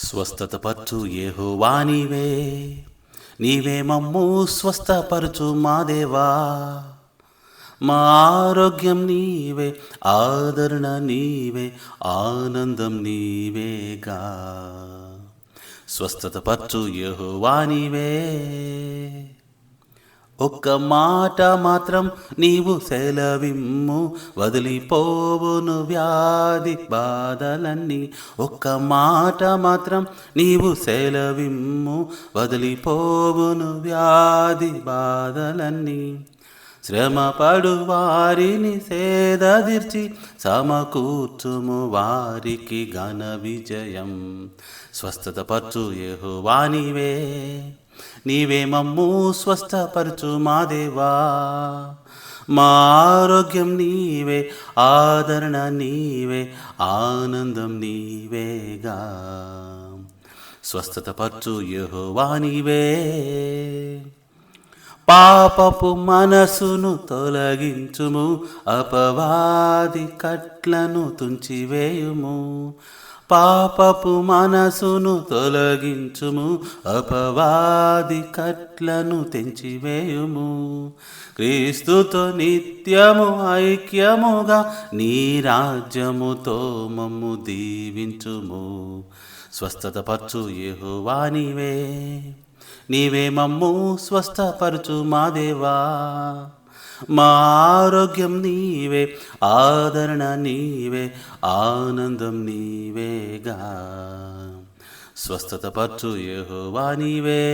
స్వస్థత పరచు యెహోవా నీవే, నీవే మమ్ము స్వస్థపరచు మా దేవా. మా ఆరోగ్యం నీవే, ఆదరణ నీవే, ఆనందం నీవేగా. స్వస్థత పరచు యెహోవా నీవే. ఒక్క మాట మాత్రం నీవు సెలవిమ్ము, వదిలిపోవును వ్యాధి బాధలన్నీ. ఒక్క మాట మాత్రం నీవు సెలవిమ్ము, వదిలిపోవును వ్యాధి బాధలన్నీ. శ్రమపడు వారిని సేదదీర్చి, సమకూర్చుము వారికి ఘన విజయం. స్వస్థత పరచు యెహోవా నీవే, నీవే మమ్ము స్వస్థపరచు మా దేవా. మా ఆరోగ్యం నీవే, ఆదరణ నీవే, ఆనందం నీవేగా. స్వస్థత పరచు యెహోవా నీవే. పాపపు మనసును తొలగించుము, అపవాది కట్లను తుంచివేయుము. పాపపు మనసును తొలగించుము, అపవాది కట్లను తెంచివేయుము. క్రీస్తుతో నిత్యము ఐక్యముగా నీ రాజ్యముతో మమ్ము దీవించుము. స్వస్థత పరచు యెహోవా నీవే, నీవే మమ్ము స్వస్థపరచు మా దేవా. మా ఆరోగ్యం నీవే, ఆదరణ నీవే, ఆనందం నీవేగా. స్వస్థత పరచు యెహోవా నీవే.